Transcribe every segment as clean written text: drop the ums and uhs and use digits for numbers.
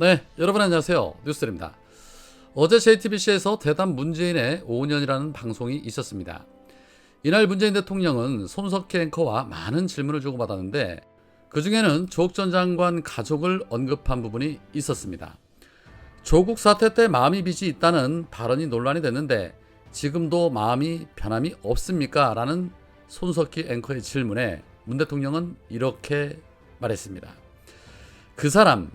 네, 여러분 안녕하세요. 뉴스입니다. 어제 JTBC에서 대담 문재인의 5년이라는 방송이 있었습니다. 이날 문재인 대통령은 손석희 앵커와 많은 질문을 주고받았는데 그 중에는 조국 전 장관 가족을 언급한 부분이 있었습니다. 조국 사태 때 마음이 빚이 있다는 발언이 논란이 됐는데 지금도 마음이 변함이 없습니까? 라는 손석희 앵커의 질문에 문 대통령은 이렇게 말했습니다. 그 사람,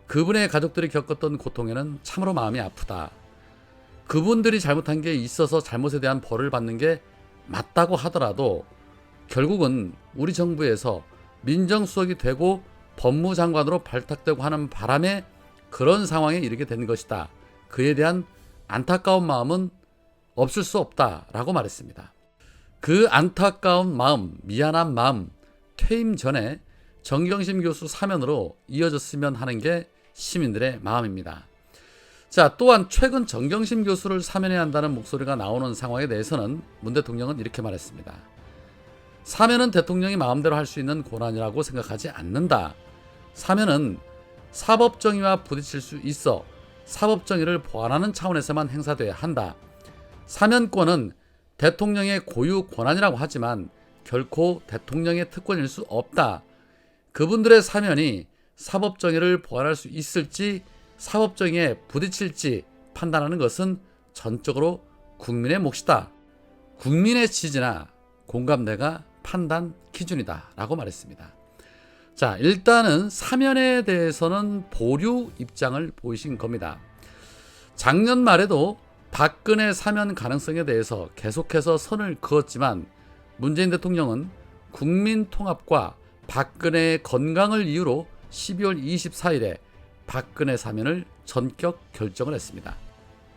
그분의 가족들이 겪었던 고통에는 참으로 마음이 아프다. 그분들이 잘못한 게 있어서 잘못에 대한 벌을 받는 게 맞다고 하더라도 결국은 우리 정부에서 민정수석이 되고 법무장관으로 발탁되고 하는 바람에 그런 상황에 이르게 된 것이다. 그에 대한 안타까운 마음은 없을 수 없다라고 말했습니다. 그 안타까운 마음, 미안한 마음, 퇴임 전에 정경심 교수 사면으로 이어졌으면 하는 게 시민들의 마음입니다. 자, 또한 최근 정경심 교수를 사면해야 한다는 목소리가 나오는 상황에 대해서는 문 대통령은 이렇게 말했습니다. 사면은 대통령이 마음대로 할 수 있는 권한이라고 생각하지 않는다. 사면은 사법정의와 부딪힐 수 있어 사법정의를 보완하는 차원에서만 행사돼야 한다. 사면권은 대통령의 고유 권한이라고 하지만 결코 대통령의 특권일 수 없다. 그분들의 사면이 사법정의를 보완할 수 있을지 사법정의에 부딪힐지 판단하는 것은 전적으로 국민의 몫이다. 국민의 지지나 공감대가 판단 기준이다 라고 말했습니다. 자, 일단은 사면에 대해서는 보류 입장을 보이신 겁니다. 작년 말에도 박근혜 사면 가능성에 대해서 계속해서 선을 그었지만 문재인 대통령은 국민 통합과 박근혜의 건강을 이유로 12월 24일에 박근혜 사면을 전격 결정을 했습니다.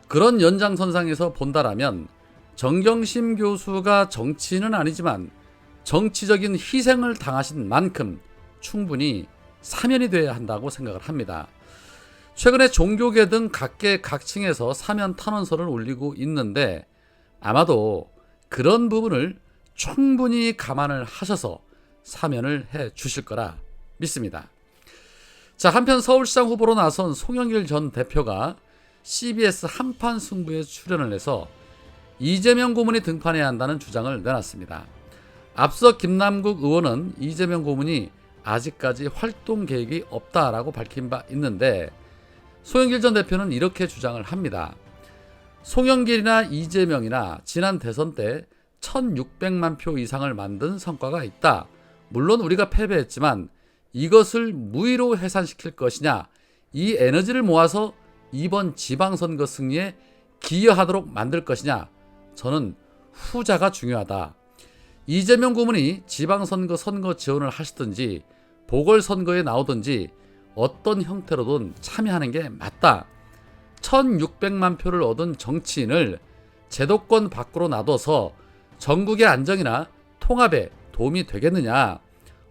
그런 연장선상에서 본다라면 정경심 교수가 정치인은 아니지만 정치적인 희생을 당하신 만큼 충분히 사면이 돼야 한다고 생각을 합니다. 최근에 종교계 등 각계 각층에서 사면 탄원서를 올리고 있는데 아마도 그런 부분을 충분히 감안을 하셔서 사면을 해 주실 거라 믿습니다. 자, 한편 서울시장 후보로 나선 송영길 전 대표가 CBS 한판 승부에 출연을 해서 이재명 고문이 등판해야 한다는 주장을 내놨습니다. 앞서 김남국 의원은 이재명 고문이 아직까지 활동 계획이 없다라고 밝힌 바 있는데 송영길 전 대표는 이렇게 주장을 합니다. 송영길이나 이재명이나 지난 대선 때 1600만 표 이상을 만든 성과가 있다. 물론 우리가 패배했지만 이것을 무의로 해산시킬 것이냐, 이 에너지를 모아서 이번 지방선거 승리에 기여하도록 만들 것이냐, 저는 후자가 중요하다. 이재명 고문이 지방선거 선거 지원을 하시든지 보궐선거에 나오든지 어떤 형태로든 참여하는 게 맞다. 1600만 표를 얻은 정치인을 제도권 밖으로 놔둬서 전국의 안정이나 통합에 도움이 되겠느냐,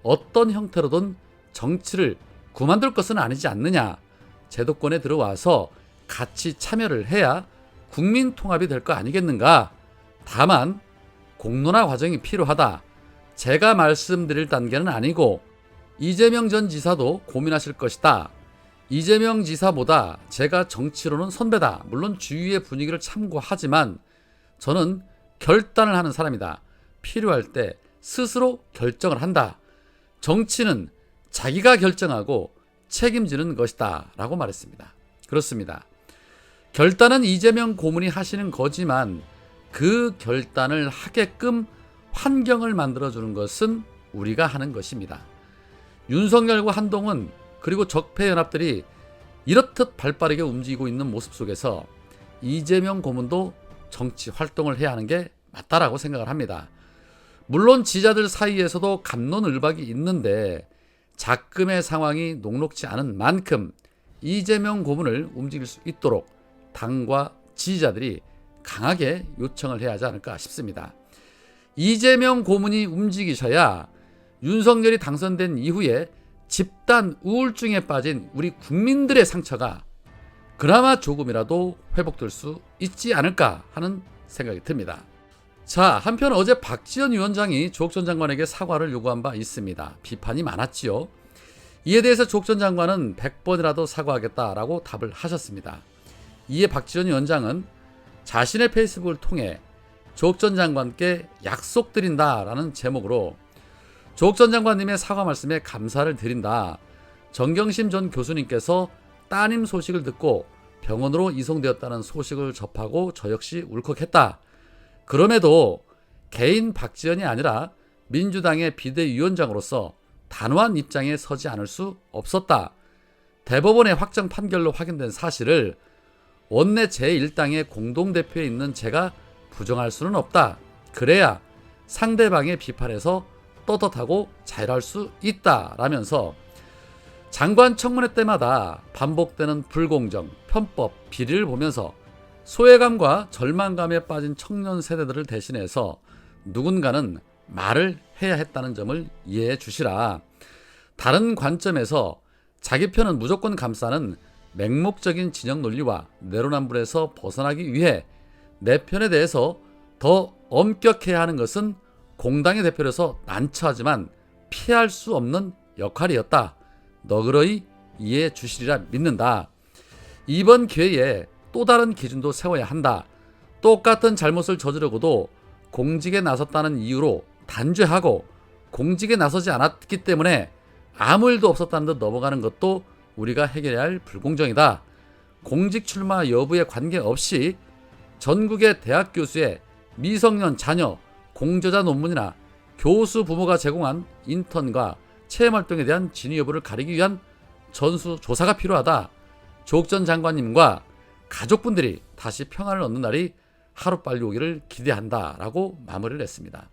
어떤 형태로든 정치를 그만둘 것은 아니지 않느냐, 제도권에 들어와서 같이 참여를 해야 국민 통합이 될 거 아니겠는가. 다만 공론화 과정이 필요하다. 제가 말씀드릴 단계는 아니고 이재명 전 지사도 고민하실 것이다. 이재명 지사보다 제가 정치로는 선배다. 물론 주위의 분위기를 참고하지만 저는 결단을 하는 사람이다. 필요할 때 스스로 결정을 한다. 정치는 자기가 결정하고 책임지는 것이다 라고 말했습니다. 그렇습니다. 결단은 이재명 고문이 하시는 거지만 그 결단을 하게끔 환경을 만들어주는 것은 우리가 하는 것입니다. 윤석열과 한동훈 그리고 적폐연합들이 이렇듯 발빠르게 움직이고 있는 모습 속에서 이재명 고문도 정치 활동을 해야 하는 게 맞다라고 생각을 합니다. 물론 지자들 사이에서도 갑론을박이 있는데 작금의 상황이 녹록지 않은 만큼 이재명 고문을 움직일 수 있도록 당과 지지자들이 강하게 요청을 해야 하지 않을까 싶습니다. 이재명 고문이 움직이셔야 윤석열이 당선된 이후에 집단 우울증에 빠진 우리 국민들의 상처가 그나마 조금이라도 회복될 수 있지 않을까 하는 생각이 듭니다. 자, 한편 어제 박지원 위원장이 조국 전 장관에게 사과를 요구한 바 있습니다. 비판이 많았지요. 이에 대해서 조 전 장관은 100번이라도 사과하겠다라고 답을 하셨습니다. 이에 박지원 위원장은 자신의 페이스북을 통해 조 전 장관께 약속드린다라는 제목으로 조 전 장관님의 사과 말씀에 감사를 드린다. 정경심 전 교수님께서 따님 소식을 듣고 병원으로 이송되었다는 소식을 접하고 저 역시 울컥했다. 그럼에도 개인 박지원이 아니라 민주당의 비대위원장으로서 단호한 입장에 서지 않을 수 없었다. 대법원의 확정 판결로 확인된 사실을 원내 제1당의 공동대표에 있는 제가 부정할 수는 없다. 그래야 상대방의 비판에서 떳떳하고 자율할 수 있다. 라면서 장관 청문회 때마다 반복되는 불공정, 편법, 비리를 보면서 소외감과 절망감에 빠진 청년 세대들을 대신해서 누군가는 말을 해야 했다는 점을 이해해 주시라. 다른 관점에서 자기 편은 무조건 감싸는 맹목적인 진영 논리와 내로남불에서 벗어나기 위해 내 편에 대해서 더 엄격해야 하는 것은 공당의 대표로서 난처하지만 피할 수 없는 역할이었다. 너그러이 이해해 주시리라 믿는다. 이번 기회에 또 다른 기준도 세워야 한다. 똑같은 잘못을 저지르고도 공직에 나섰다는 이유로 단죄하고 공직에 나서지 않았기 때문에 아무 일도 없었다는 듯 넘어가는 것도 우리가 해결해야 할 불공정이다. 공직 출마 여부에 관계없이 전국의 대학 교수의 미성년 자녀 공저자 논문이나 교수 부모가 제공한 인턴과 체험활동에 대한 진위 여부를 가리기 위한 전수조사가 필요하다. 조 전 장관님과 가족분들이 다시 평안을 얻는 날이 하루빨리 오기를 기대한다 라고 마무리를 했습니다.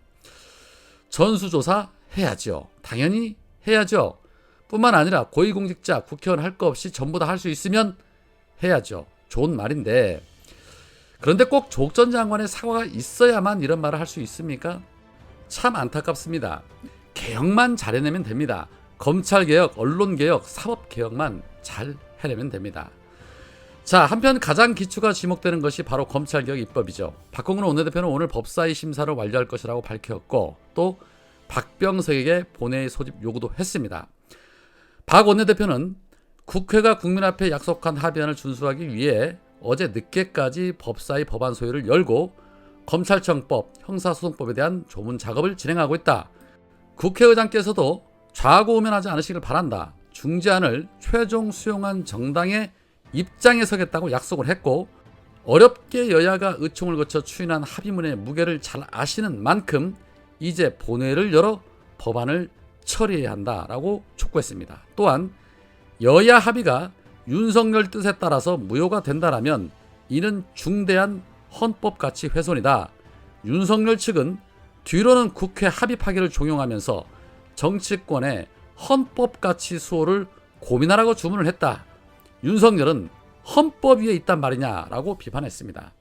전수조사 해야죠. 당연히 해야죠. 뿐만 아니라 고위공직자, 국회의원 할 거 없이 전부 다 할 수 있으면 해야죠. 좋은 말인데 그런데 꼭 조 전 장관의 사과가 있어야만 이런 말을 할 수 있습니까? 참 안타깝습니다. 개혁만 잘해내면 됩니다. 검찰개혁, 언론개혁, 사법개혁만 잘 해내면 됩니다. 자, 한편 가장 기초가 지목되는 것이 바로 검찰개혁 입법이죠. 박홍근 원내대표는 오늘 법사위 심사를 완료할 것이라고 밝혔고 또 박병석에게 본회의 소집 요구도 했습니다. 박 원내대표는 국회가 국민 앞에 약속한 합의안을 준수하기 위해 어제 늦게까지 법사위 법안 소위를 열고 검찰청법, 형사소송법에 대한 조문 작업을 진행하고 있다. 국회의장께서도 좌고우면하지 않으시길 바란다. 중재안을 최종 수용한 정당의 입장에 서겠다고 약속을 했고 어렵게 여야가 의총을 거쳐 추인한 합의문의 무게를 잘 아시는 만큼 이제 본회의를 열어 법안을 처리해야 한다라고 촉구했습니다. 또한 여야 합의가 윤석열 뜻에 따라서 무효가 된다라면 이는 중대한 헌법가치 훼손이다. 윤석열 측은 뒤로는 국회 합의 파기를 종용하면서 정치권의 헌법가치 수호를 고민하라고 주문을 했다. 윤석열은 헌법 위에 있단 말이냐라고 비판했습니다.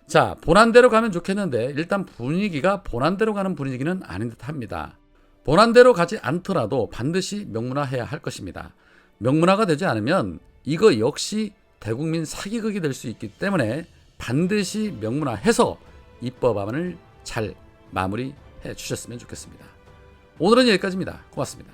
자, 본안대로 가면 좋겠는데 일단 분위기가 본안대로 가는 분위기는 아닌 듯합니다. 본안대로 가지 않더라도 반드시 명문화해야 할 것입니다. 명문화가 되지 않으면 이거 역시 대국민 사기극이 될 수 있기 때문에 반드시 명문화해서 입법안을 잘 마무리해 주셨으면 좋겠습니다. 오늘은 여기까지입니다. 고맙습니다.